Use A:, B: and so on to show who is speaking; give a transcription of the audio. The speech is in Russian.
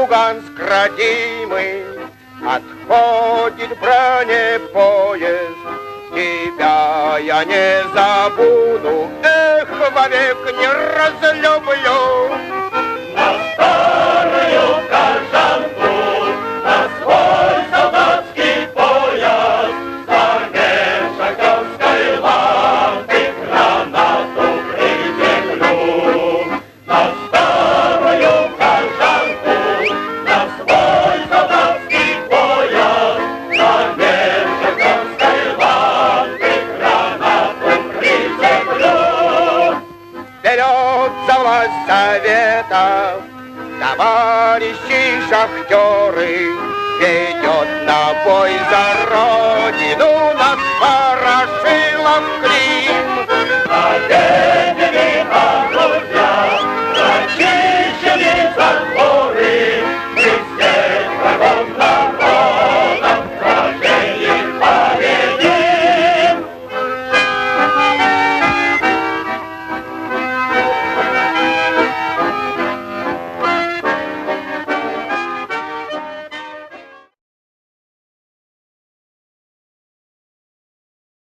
A: Луганск родимый, отходит бронепоезд. Тебя я не забуду, эх, вовек не разлюблю.
B: На старую Кожанку, на свой солдатский поезд, загнем шахтерской лампы гранату приземлю. На старую Кожанку, на свой солдатский поезд, загнем шахтерской лампы гранату приземлю.
A: Вперед за власть Советов, товарищи шахтеры, ведет на бой за родину нас Ворошилов крик.